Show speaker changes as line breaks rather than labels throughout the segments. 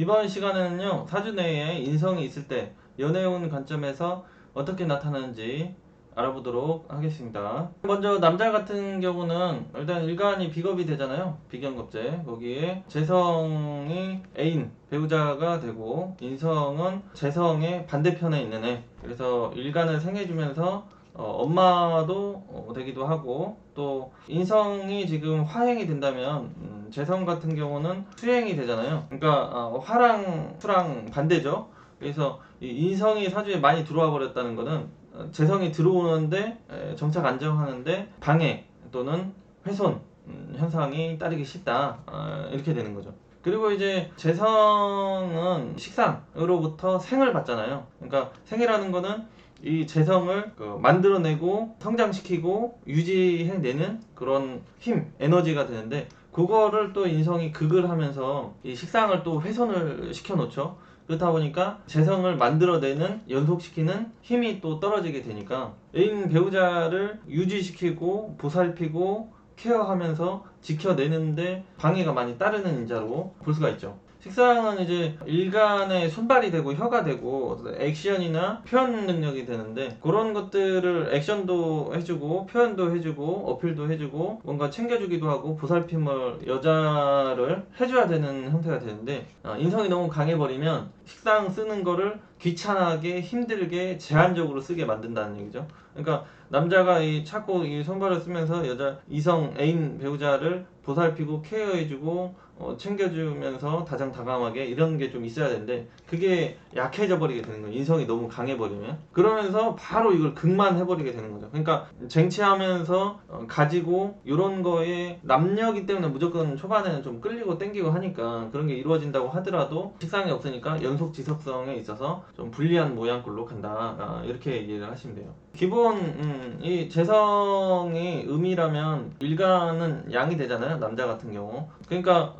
이번 시간에는요, 사주 내에 인성이 있을 때 연애운 관점에서 어떻게 나타나는지 알아보도록 하겠습니다. 먼저 남자 같은 경우는 일단 일간이 비겁이 되잖아요. 비견겁제. 거기에 재성이 애인, 배우자가 되고 인성은 재성의 반대편에 있는 애. 그래서 일간을 생해주면서 엄마도 되기도 하고, 또 인성이 지금 화행이 된다면 재성 같은 경우는 수행이 되잖아요. 그러니까 화랑 수랑 반대죠. 그래서 이 인성이 사주에 많이 들어와 버렸다는 거는 재성이 들어오는데 정착 안정하는데 방해 또는 훼손 현상이 따르기 쉽다, 이렇게 되는 거죠. 그리고 이제 재성은 식상으로부터 생을 받잖아요. 그러니까 생이라는 거는 이 재성을 만들어내고 성장시키고 유지해내는 그런 힘, 에너지가 되는데, 그거를 또 인성이 극을 하면서 이 식상을 또 훼손을 시켜 놓죠. 그렇다 보니까 재성을 만들어내는, 연속시키는 힘이 또 떨어지게 되니까 애인 배우자를 유지시키고 보살피고 케어하면서 지켜내는데 방해가 많이 따르는 인자로 볼 수가 있죠. 식상은 이제 일간의 손발이 되고 혀가 되고 액션이나 표현 능력이 되는데, 그런 것들을 액션도 해주고 표현도 해주고 어필도 해주고 뭔가 챙겨주기도 하고 보살핌을 여자를 해줘야 되는 형태가 되는데, 인성이 너무 강해버리면 식상 쓰는 거를 귀찮게 힘들게 제한적으로 쓰게 만든다는 얘기죠. 그러니까 남자가 자꾸 이 손발을 쓰면서 여자 이성 애인 배우자를 보살피고 케어해주고 챙겨주면서 다정다감하게 이런 게 좀 있어야 되는데, 그게 약해져 버리게 되는 거예요. 인성이 너무 강해 버리면. 그러면서 바로 이걸 극만 해버리게 되는 거죠. 그러니까 쟁취하면서 가지고 이런 거에 남녀기 때문에 무조건 초반에는 좀 끌리고 땡기고 하니까 그런 게 이루어진다고 하더라도 식상이 없으니까 연속 지속성에 있어서 좀 불리한 모양꼴로 간다, 이렇게 얘기를 하시면 돼요. 기본 이 재성이 음이라면 일간은 양이 되잖아요, 남자 같은 경우. 그러니까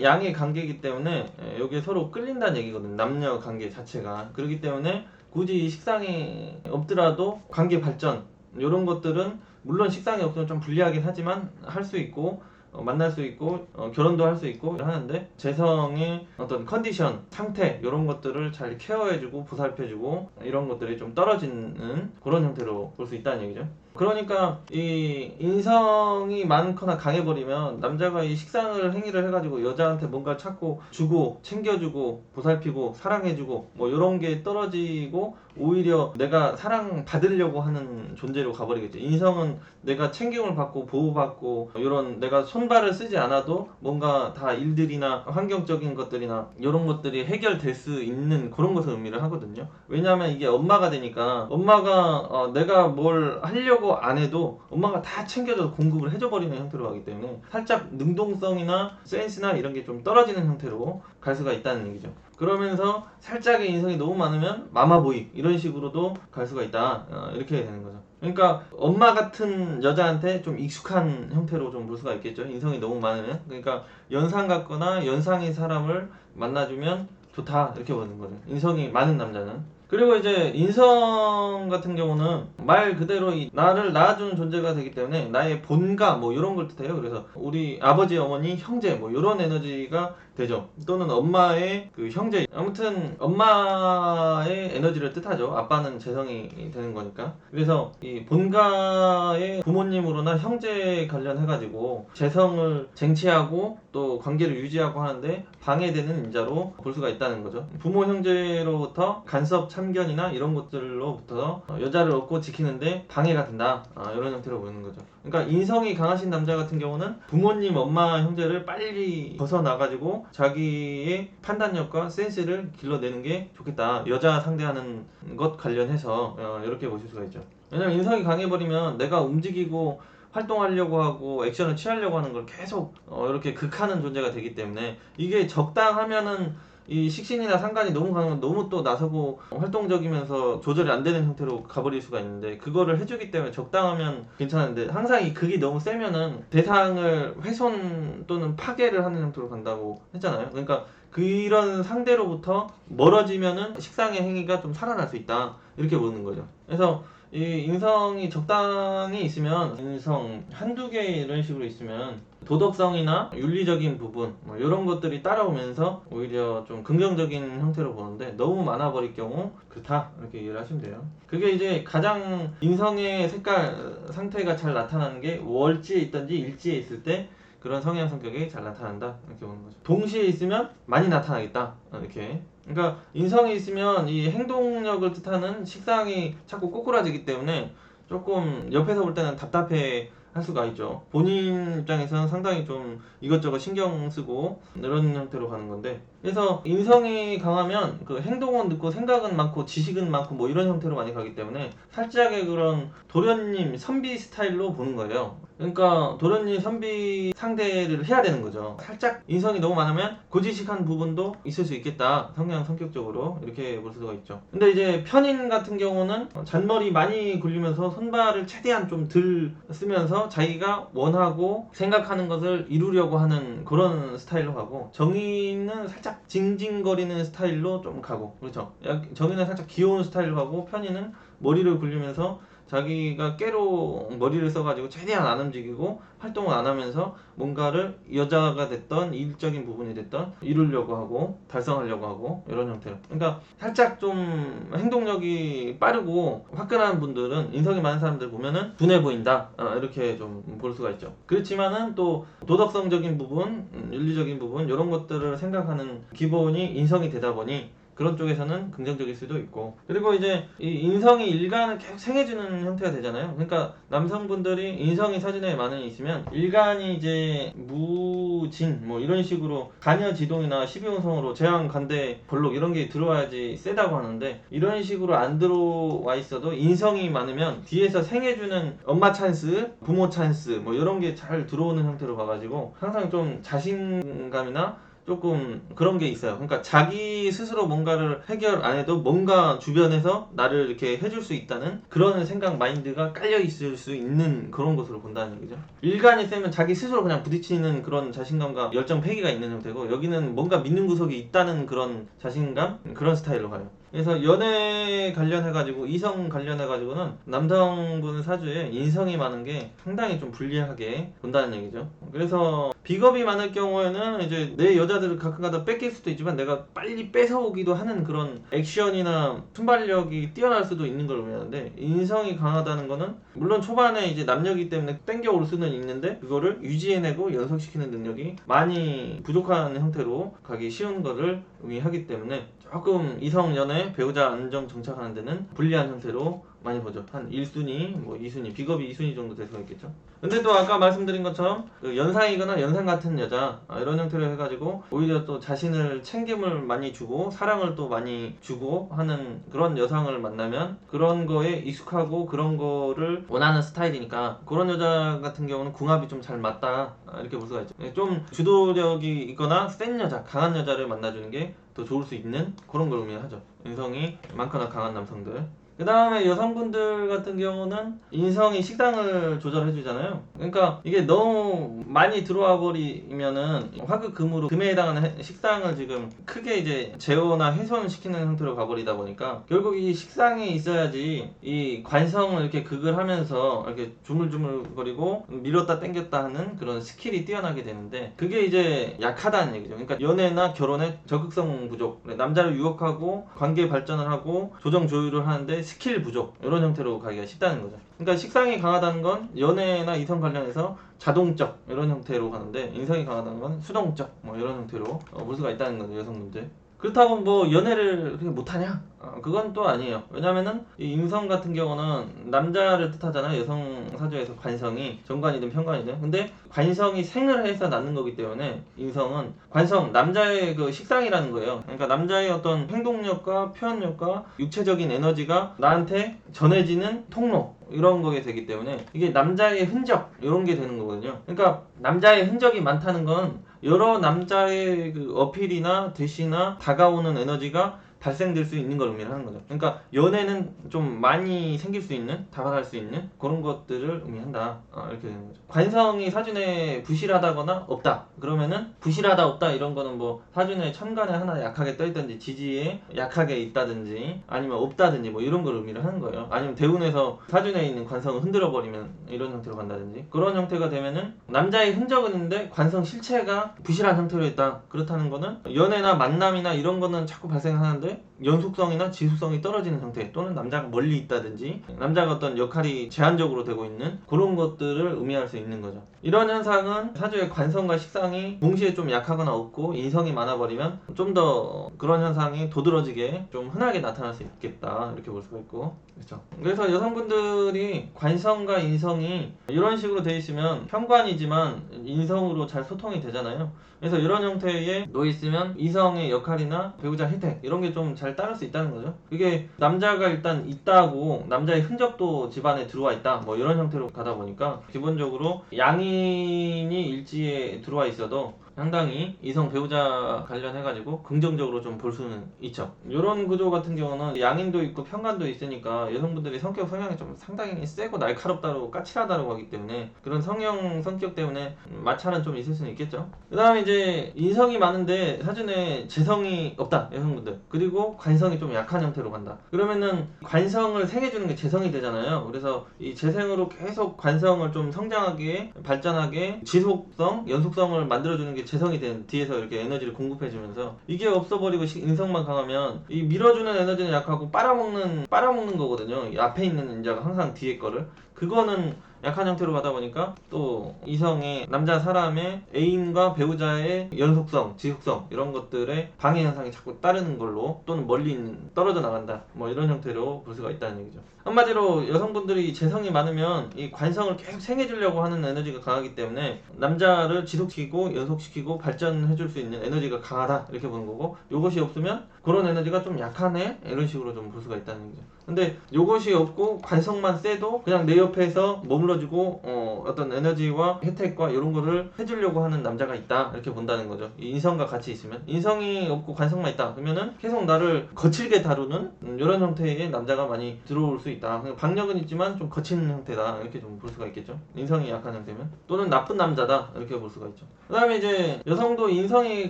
양의 관계이기 때문에 여기에 서로 끌린다는 얘기거든, 남녀 관계 자체가. 그렇기 때문에 굳이 식상이 없더라도 관계 발전 이런 것들은 물론 식상이 없으면 좀 불리하긴 하지만 할 수 있고, 만날 수 있고 결혼도 할 수 있고 하는데, 재성의 어떤 컨디션, 상태 이런 것들을 잘 케어해주고 보살펴주고 이런 것들이 좀 떨어지는 그런 형태로 볼 수 있다는 얘기죠. 그러니까 이 인성이 많거나 강해버리면 남자가 이 식상을 행위를 해가지고 여자한테 뭔가 찾고 주고 챙겨주고 보살피고 사랑해주고 뭐 이런 게 떨어지고, 오히려 내가 사랑받으려고 하는 존재로 가버리겠죠. 인성은 내가 챙김을 받고 보호받고 이런, 내가 손발을 쓰지 않아도 뭔가 다 일들이나 환경적인 것들이나 이런 것들이 해결될 수 있는 그런 것을 의미를 하거든요. 왜냐하면 이게 엄마가 되니까, 엄마가 내가 뭘 하려고 안 해도 엄마가 다 챙겨줘서 공급을 해줘 버리는 형태로 가기 때문에 살짝 능동성이나 센스나 이런 게 좀 떨어지는 형태로 갈 수가 있다는 얘기죠. 그러면서 살짝의 인성이 너무 많으면 마마보이 이런 식으로도 갈 수가 있다, 이렇게 되는 거죠. 그러니까 엄마 같은 여자한테 좀 익숙한 형태로 좀 볼 수가 있겠죠, 인성이 너무 많으면. 그러니까 연상 같거나 연상인 사람을 만나주면 좋다, 이렇게 보는 거죠, 인성이 많은 남자는. 그리고 이제 인성 같은 경우는 말 그대로 나를 낳아주는 존재가 되기 때문에 나의 본가 뭐 이런 걸 뜻해요. 그래서 우리 아버지, 어머니, 형제 뭐 이런 에너지가 되죠. 또는 엄마의 그 형제, 아무튼 엄마의 에너지를 뜻하죠. 아빠는 재성이 되는 거니까. 그래서 이 본가의 부모님으로나 형제 관련해가지고 재성을 쟁취하고 또 관계를 유지하고 하는데 방해되는 인자로 볼 수가 있다는 거죠. 부모 형제로부터 간섭 참견이나 이런 것들로부터 여자를 얻고 지키는데 방해가 된다, 이런 형태로 보이는 거죠. 그러니까 인성이 강하신 남자 같은 경우는 부모님, 엄마, 형제를 빨리 벗어나가지고 자기의 판단력과 센스를 길러내는 게 좋겠다, 여자 상대하는 것 관련해서 이렇게 보실 수가 있죠. 왜냐면 인성이 강해버리면 내가 움직이고 활동하려고 하고 액션을 취하려고 하는 걸 계속 이렇게 극하는 존재가 되기 때문에, 이게 적당하면은 이 식신이나 상관이 너무 강하면 너무 또 나서고 활동적이면서 조절이 안 되는 형태로 가버릴 수가 있는데, 그거를 해주기 때문에 적당하면 괜찮은데, 항상 이 극이 너무 세면은 대상을 훼손 또는 파괴를 하는 형태로 간다고 했잖아요. 그러니까 그런 상대로부터 멀어지면은 식상의 행위가 좀 살아날 수 있다, 이렇게 보는 거죠. 그래서 이 인성이 적당히 있으면, 인성 한두 개 이런 식으로 있으면 도덕성이나 윤리적인 부분 뭐 이런 것들이 따라오면서 오히려 좀 긍정적인 형태로 보는데, 너무 많아버릴 경우 그렇다 이렇게 이해를 하시면 돼요. 그게 이제 가장 인성의 색깔 상태가 잘 나타나는 게 월지에 있든지 일지에 있을 때 그런 성향 성격이 잘 나타난다 이렇게 보는 거죠. 동시에 있으면 많이 나타나겠다 이렇게. 그러니까 인성이 있으면 이 행동력을 뜻하는 식상이 자꾸 꼬꾸라지기 때문에 조금 옆에서 볼 때는 답답해 할 수가 있죠. 본인 입장에서는 상당히 좀 이것저것 신경 쓰고 이런 형태로 가는 건데, 그래서 인성이 강하면 그 행동은 늦고 생각은 많고 지식은 많고 뭐 이런 형태로 많이 가기 때문에 살짝의 그런 도련님 선비 스타일로 보는 거예요. 그러니까 도련님 선비 상대를 해야 되는 거죠. 살짝 인성이 너무 많으면 고지식한 부분도 있을 수 있겠다, 성향 성격적으로 이렇게 볼 수가 있죠. 근데 이제 편인 같은 경우는 잔머리 많이 굴리면서 손발을 최대한 좀 덜 쓰면서 자기가 원하고 생각하는 것을 이루려고 하는 그런 스타일로 가고, 정의는 살짝 징징거리는 스타일로 좀 가고, 그렇죠. 정의는 살짝 귀여운 스타일로 가고, 편의는 머리를 굴리면서 자기가 깨로 머리를 써가지고 최대한 안 움직이고 활동을 안 하면서 뭔가를 여자가 됐던 일적인 부분이 됐던 이루려고 하고 달성하려고 하고 이런 형태로. 그러니까 살짝 좀 행동력이 빠르고 화끈한 분들은, 인성이 많은 사람들 보면은 둔해 보인다 이렇게 좀 볼 수가 있죠. 그렇지만은 또 도덕성적인 부분, 윤리적인 부분 이런 것들을 생각하는 기본이 인성이 되다 보니 그런 쪽에서는 긍정적일 수도 있고, 그리고 이제 이 인성이 일간을 계속 생해주는 형태가 되잖아요. 그러니까 남성분들이 인성이 사주에 많이 있으면 일간이 이제 무진 뭐 이런 식으로 간여지동이나 12운성으로 재앙, 간대, 볼록 이런 게 들어와야지 세다고 하는데, 이런 식으로 안 들어와 있어도 인성이 많으면 뒤에서 생해주는 엄마 찬스, 부모 찬스 뭐 이런 게 잘 들어오는 형태로 봐가지고 항상 좀 자신감이나 조금 그런 게 있어요. 그러니까 자기 스스로 뭔가를 해결 안 해도 뭔가 주변에서 나를 이렇게 해줄 수 있다는 그런 생각 마인드가 깔려 있을 수 있는 그런 것으로 본다는 얘기죠. 일간이 세면 자기 스스로 그냥 부딪히는 그런 자신감과 열정 패기가 있는 형태고, 여기는 뭔가 믿는 구석이 있다는 그런 자신감, 그런 스타일로 가요. 그래서 연애 관련해가지고, 이성 관련해가지고는 남성분 사주에 인성이 많은 게 상당히 좀 불리하게 본다는 얘기죠. 그래서 비겁이 많을 경우에는 이제 내 여자들을 가끔가다 뺏길 수도 있지만 내가 빨리 뺏어오기도 하는 그런 액션이나 순발력이 뛰어날 수도 있는 걸 의미하는데, 인성이 강하다는 거는 물론 초반에 이제 남녀기 때문에 땡겨올 수는 있는데 그거를 유지해내고 연속시키는 능력이 많이 부족한 형태로 가기 쉬운 거를 의미하기 때문에 조금 이성 연애 배우자 안정 정착하는 데는 불리한 형태로 많이 보죠. 한 1순위, 뭐 2순위, 비겁이 2순위 정도 될 수가 있겠죠. 근데 또 아까 말씀드린 것처럼 그 연상이거나 연상 같은 여자 이런 형태로 해가지고 오히려 또 자신을 챙김을 많이 주고 사랑을 또 많이 주고 하는 그런 여성을 만나면 그런 거에 익숙하고 그런 거를 원하는 스타일이니까, 그런 여자 같은 경우는 궁합이 좀 잘 맞다 이렇게 볼 수가 있죠. 좀 주도력이 있거나 센 여자, 강한 여자를 만나주는 게 더 좋을 수 있는 그런 걸 의미하죠. 인성이 많거나 강한 남성들. 그 다음에 여성분들 같은 경우는 인성이 식상을 조절해 주잖아요. 그러니까 이게 너무 많이 들어와 버리면은 화극금으로 금에 해당하는 식상을 지금 크게 이제 제어나 훼손시키는 형태로 가버리다 보니까 결국 이 식상이 있어야지 이 관성을 이렇게 극을 하면서 이렇게 주물주물거리고 밀었다 당겼다 하는 그런 스킬이 뛰어나게 되는데, 그게 이제 약하다는 얘기죠. 그러니까 연애나 결혼에 적극성 부족, 남자를 유혹하고 관계 발전을 하고 조정 조율을 하는데 스킬 부족, 이런 형태로 가기가 쉽다는 거죠. 그러니까 식상이 강하다는 건 연애나 이성 관련해서 자동적 이런 형태로 가는데, 인성이 강하다는 건 수동적 뭐 이런 형태로 볼 수가 있다는 거죠, 여성분들. 그렇다고 뭐 연애를 그렇게 못하냐? 그건 또 아니에요. 왜냐면은 이 인성 같은 경우는 남자를 뜻하잖아요. 여성 사주에서 관성이 정관이든 편관이든. 근데 관성이 생을 해서 낳는 거기 때문에 인성은 관성, 남자의 그 식상이라는 거예요. 그러니까 남자의 어떤 행동력과 표현력과 육체적인 에너지가 나한테 전해지는 통로, 이런 거게 되기 때문에 이게 남자의 흔적 이런 게 되는 거거든요. 그러니까 남자의 흔적이 많다는 건 여러 남자의 그 어필이나 대시나 다가오는 에너지가 발생될 수 있는 걸 의미를 하는 거죠. 그러니까 연애는 좀 많이 생길 수 있는, 다가갈 수 있는 그런 것들을 의미한다. 이렇게 되는 거죠. 관성이 사주에 부실하다거나 없다. 그러면은 부실하다 없다 이런 거는 뭐 사주에 천간에 하나 약하게 떠 있든지 지지에 약하게 있다든지 아니면 없다든지 뭐 이런 걸 의미를 하는 거예요. 아니면 대운에서 사주에 있는 관성을 흔들어 버리면 이런 형태로 간다든지 그런 형태가 되면은 남자의 흔적은 있는데 관성 실체가 부실한 형태로 있다. 그렇다는 거는 연애나 만남이나 이런 거는 자꾸 발생하는데 연속성이나 지속성이 떨어지는 형태 또는 남자가 멀리 있다든지 남자가 어떤 역할이 제한적으로 되고 있는 그런 것들을 의미할 수 있는 거죠. 이런 현상은 사주의 관성과 식상이 동시에 좀 약하거나 없고 인성이 많아버리면 좀 더 그런 현상이 도드라지게 좀 흔하게 나타날 수 있겠다 이렇게 볼 수가 있고 그렇죠. 그래서 여성분들이 관성과 인성이 이런 식으로 돼 있으면 현관이지만 인성으로 잘 소통이 되잖아요. 그래서 이런 형태에 놓여 있으면 이성의 역할이나 배우자 혜택 이런 게 좀 잘 따를 수 있다는 거죠. 그게 남자가 일단 있다고 남자의 흔적도 집안에 들어와 있다 뭐 이런 형태로 가다 보니까 기본적으로 양인이 일지에 들어와 있어도 상당히 이성 배우자 관련해가지고 긍정적으로 좀 볼 수는 있죠. 이런 구조 같은 경우는 양인도 있고 편관도 있으니까 여성분들이 성향이 좀 상당히 세고 날카롭다고 까칠하다고 하기 때문에 그런 성격 때문에 마찰은 좀 있을 수는 있겠죠. 그 다음에 이제 인성이 많은데 사주에 재성이 없다 여성분들 그리고 관성이 좀 약한 형태로 간다. 그러면은 관성을 생해주는 게 재성이 되잖아요. 그래서 이 재생으로 계속 관성을 좀 성장하게 발전하게 지속성 연속성을 만들어주는 게 재성이 된 뒤에서 이렇게 에너지를 공급해주면서 이게 없어버리고 인성만 강하면 이 밀어주는 에너지는 약하고 빨아먹는 거거든요. 이 앞에 있는 인자가 항상 뒤에 거를 그거는 약한 형태로 가다 보니까 또 이성의 남자 사람의 애인과 배우자의 연속성, 지속성 이런 것들의 방해 현상이 자꾸 따르는 걸로 또는 멀리 떨어져 나간다 뭐 이런 형태로 볼 수가 있다는 얘기죠. 한마디로 여성분들이 재성이 많으면 이 관성을 계속 생해주려고 하는 에너지가 강하기 때문에 남자를 지속시키고 연속시키고 발전해줄 수 있는 에너지가 강하다 이렇게 보는 거고 요것이 없으면 그런 에너지가 좀 약하네 이런 식으로 좀 볼 수가 있다는 얘기죠. 근데 요것이 없고 관성만 세도 그냥 내 옆에서 머물러주고 어떤 에너지와 혜택과 이런 거를 해주려고 하는 남자가 있다 이렇게 본다는 거죠. 이 인성과 같이 있으면 인성이 없고 관성만 있다 그러면은 계속 나를 거칠게 다루는 이런 형태의 남자가 많이 들어올 수 있다. 박력은 있지만 좀 거친 형태다 이렇게 좀 볼 수가 있겠죠. 인성이 약한 형태면 또는 나쁜 남자다 이렇게 볼 수가 있죠. 그 다음에 이제 여성도 인성이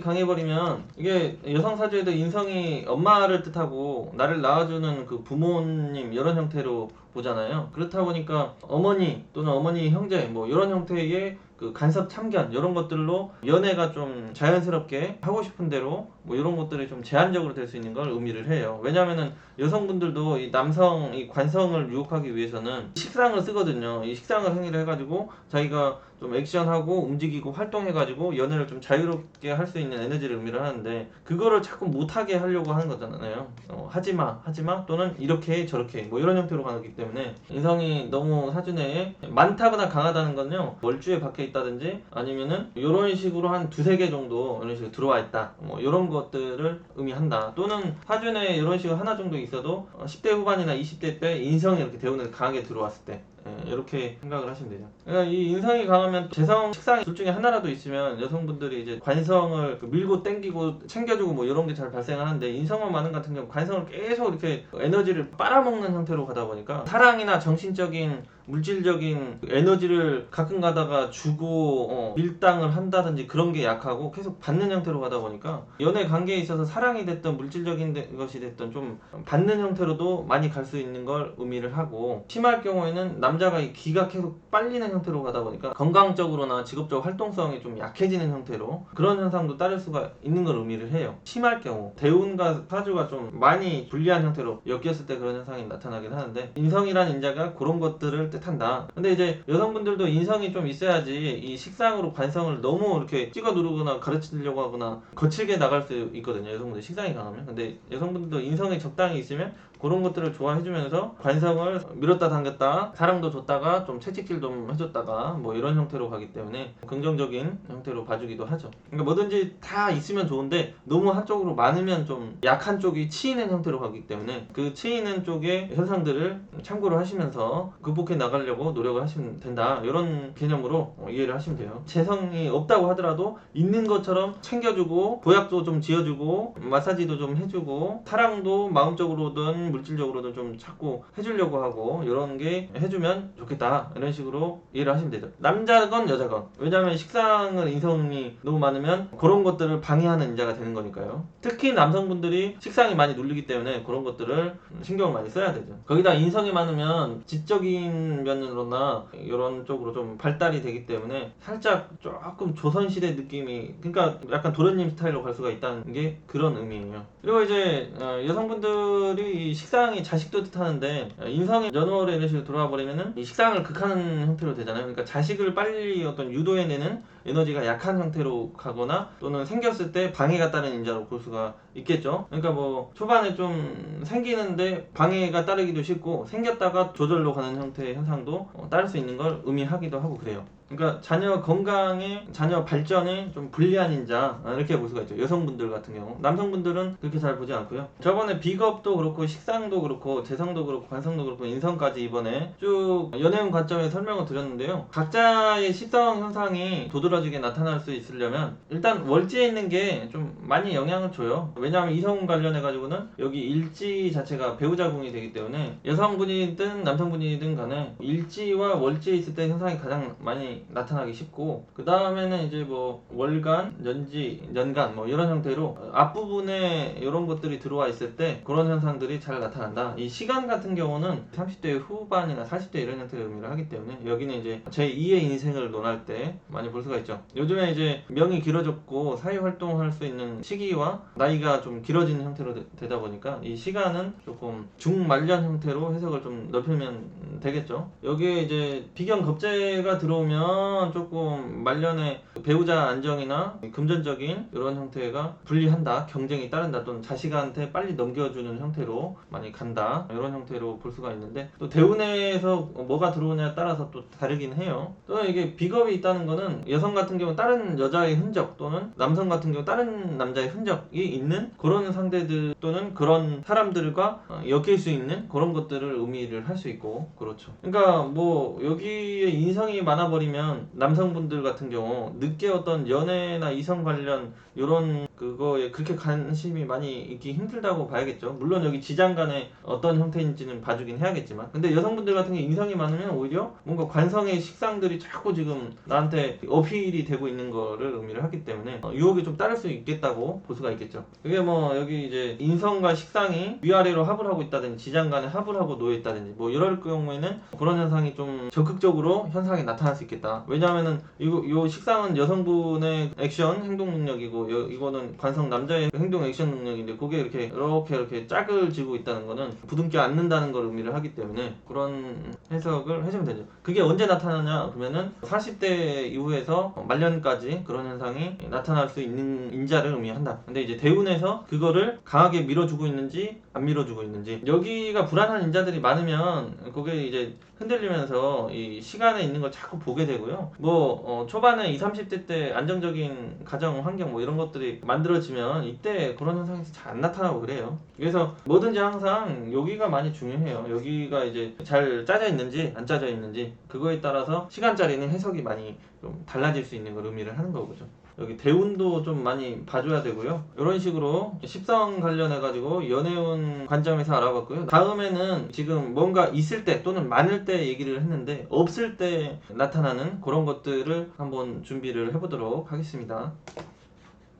강해버리면 이게 여성 사주에도 인성이 엄마를 뜻하고 나를 낳아주는 그 부모님 이런 형태로 보잖아요. 그렇다 보니까 어머니 또는 어머니 형제 뭐 이런 형태의 그 간섭 참견 이런 것들로 연애가 좀 자연스럽게 하고 싶은 대로 뭐 이런 것들이 좀 제한적으로 될 수 있는 걸 의미를 해요. 왜냐면은 여성분들도 이 남성 이 관성을 유혹하기 위해서는 식상을 쓰거든요. 이 식상을 행위를 해가지고 자기가 좀 액션하고 움직이고 활동해가지고 연애를 좀 자유롭게 할 수 있는 에너지를 의미를 하는데 그거를 자꾸 못하게 하려고 하는 거잖아요. 하지마 또는 이렇게 저렇게 뭐 이런 형태로 가기 때문에 인성이 너무 사주내에 많다거나 강하다는 건요 월주에 박혀 있다든지 아니면은 이런 식으로 한 두세 개 정도 이런 식으로 들어와 있다 뭐 이런 것들을 의미한다. 또는 사주내에 이런 식으로 하나 정도 있어도 10대 후반이나 20대 때 인성이 이렇게 대운에 강하게 들어왔을 때 이렇게 생각을 하시면 되죠. 그러니까 이 인성이 강하면 재성, 식상이 둘 중에 하나라도 있으면 여성분들이 이제 관성을 밀고 땡기고 챙겨주고 뭐 이런 게 잘 발생하는데 인성만 많은 같은 경우 관성을 계속 이렇게 에너지를 빨아먹는 형태로 가다 보니까 사랑이나 정신적인 물질적인 에너지를 가끔 가다가 주고 밀당을 한다든지 그런 게 약하고 계속 받는 형태로 가다 보니까 연애 관계에 있어서 사랑이 됐던 물질적인 것이 됐던 좀 받는 형태로도 많이 갈 수 있는 걸 의미를 하고 심할 경우에는 남자가 이 기가 계속 빨리는 형태로 가다 보니까 건강적으로나 직업적 활동성이 좀 약해지는 형태로 그런 현상도 따를 수가 있는 걸 의미를 해요. 심할 경우 대운과 사주가 좀 많이 불리한 형태로 엮였을 때 그런 현상이 나타나긴 하는데 인성이라는 인자가 그런 것들을 뜻한다. 근데 이제 여성분들도 인성이 좀 있어야지 이 식상으로 관성을 너무 이렇게 찍어 누르거나 가르치려고 하거나 거칠게 나갈 수 있거든요. 여성분들 식상이 강하면. 근데 여성분들도 인성이 적당히 있으면 그런 것들을 좋아해주면서 관성을 밀었다 당겼다, 사랑도 줬다가 좀 채찍질 좀 해줬다가 뭐 이런 형태로 가기 때문에 긍정적인 형태로 봐주기도 하죠. 그러니까 뭐든지 다 있으면 좋은데 너무 한쪽으로 많으면 좀 약한 쪽이 치이는 형태로 가기 때문에 그 치이는 쪽의 현상들을 참고를 하시면서 극복해 나가려고 노력을 하시면 된다, 이런 개념으로 이해를 하시면 돼요. 재성이 없다고 하더라도 있는 것처럼 챙겨주고 보약도 좀 지어주고 마사지도 좀 해주고 사랑도 마음적으로든 물질적으로든 좀 자꾸 해주려고 하고 이런 게 해주면 좋겠다, 이런 식으로 이해를 하시면 되죠. 남자건 여자건, 왜냐하면 식상을 인성이 너무 많으면 그런 것들을 방해하는 인자가 되는 거니까요. 특히 남성분들이 식상이 많이 눌리기 때문에 그런 것들을 신경을 많이 써야 되죠. 거기다 인성이 많으면 지적인 면으로나 이런 쪽으로 좀 발달이 되기 때문에 살짝 조금 조선시대 느낌이, 그러니까 약간 도련님 스타일로 갈 수가 있다는 게 그런 의미예요. 그리고 이제 여성분들이 이 식상이 자식도 뜻하는데 인성이 연월에 이런 식으로 돌아와 버리면은 이 식상을 극하는 형태로 되잖아요. 그러니까 자식을 빨리 어떤 유도해내는 에너지가 약한 형태로 가거나 또는 생겼을 때 방해가 따르는 인자로 볼 수가 있겠죠. 그러니까 뭐 초반에 좀 생기는데 방해가 따르기도 쉽고 생겼다가 조절로 가는 형태의 현상도 따를 수 있는 걸 의미하기도 하고 그래요. 그러니까 자녀 건강에, 자녀 발전에 좀 불리한 인자, 이렇게 볼 수가 있죠. 여성분들 같은 경우. 남성분들은 그렇게 잘 보지 않고요. 저번에 비겁도 그렇고 식상도 그렇고 재성도 그렇고 관성도 그렇고 인성까지 이번에 쭉 연애운 관점에 설명을 드렸는데요. 각자의 식성 현상이 도드라지게 나타날 수 있으려면 일단 월지에 있는 게 좀 많이 영향을 줘요. 왜냐하면 이성 관련해 가지고는 여기 일지 자체가 배우자궁이 되기 때문에 여성분이든 남성분이든 간에 일지와 월지에 있을 때 현상이 가장 많이 나타나기 쉽고, 그 다음에는 이제 뭐 월간, 연지, 연간 뭐 이런 형태로 앞부분에 이런 것들이 들어와 있을 때 그런 현상들이 잘 나타난다. 이 시간 같은 경우는 30대 후반이나 40대 이런 형태의 의미를 하기 때문에 여기는 이제 제2의 인생을 논할 때 많이 볼 수가 있죠. 요즘에 이제 명이 길어졌고 사회활동할 수 있는 시기와 나이가 좀 길어지는 형태로 되다 보니까 이 시간은 조금 중말년 형태로 해석을 좀 넓히면 되겠죠. 여기에 이제 비견겁제가 들어오면 조금 말년에 배우자 안정이나 금전적인 이런 형태가 불리한다, 경쟁이 따른다, 또는 자식한테 빨리 넘겨주는 형태로 많이 간다, 이런 형태로 볼 수가 있는데, 또 대운에서 뭐가 들어오냐에 따라서 또 다르긴 해요. 또는 이게 비겁이 있다는 거는 여성 같은 경우 다른 여자의 흔적, 또는 남성 같은 경우 다른 남자의 흔적이 있는 그런 상대들 또는 그런 사람들과 엮일 수 있는 그런 것들을 의미를 할 수 있고 그렇죠. 그러니까 뭐 여기에 인성이 많아버리면 남성분들 같은 경우 늦게 어떤 연애나 이성 관련 이런 그거에 그렇게 관심이 많이 있기 힘들다고 봐야겠죠. 물론 여기 지장간에 어떤 형태인지는 봐주긴 해야겠지만, 근데 여성분들 같은 경우 인성이 많으면 오히려 뭔가 관성의 식상들이 자꾸 지금 나한테 어필이 되고 있는 거를 의미를 하기 때문에 유혹이 좀 따를 수 있겠다고 볼 수가 있겠죠. 그게 뭐 여기 이제 인성과 식상이 위아래로 합을 하고 있다든지 지장간에 합을 하고 놓여 있다든지 뭐 이럴 경우에는 그런 현상이 좀 적극적으로 현상이 나타날 수 있겠다. 왜냐하면은 요 식상은 여성분의 액션 행동 능력이고 이거는 관성 남자의 행동 액션 능력인데 그게 이렇게 짝을 지고 있다는 거는 부둥켜 안는다는 걸 의미를 하기 때문에 그런 해석을 해주면 되죠. 그게 언제 나타나냐 그러면은 40대 이후에서 말년까지 그런 현상이 나타날 수 있는 인자를 의미한다. 근데 이제 대운에서 그거를 강하게 밀어주고 있는지 안 밀어주고 있는지, 여기가 불안한 인자들이 많으면 그게 이제 흔들리면서 이 시간에 있는 걸 자꾸 보게 되고요. 뭐 초반에 20, 30대 때 안정적인 가정 환경 뭐 이런 것들이 만들어지면 이때 그런 현상이 잘 안 나타나고 그래요. 그래서 뭐든지 항상 여기가 많이 중요해요. 여기가 이제 잘 짜져 있는지 안 짜져 있는지 그거에 따라서 시간짜리는 해석이 많이 좀 달라질 수 있는 걸 의미를 하는 거죠. 여기 대운도 좀 많이 봐줘야 되고요. 이런 식으로 십성 관련해 가지고 연애운 관점에서 알아봤고요. 다음에는 지금 뭔가 있을 때 또는 많을 때 얘기를 했는데 없을 때 나타나는 그런 것들을 한번 준비를 해보도록 하겠습니다.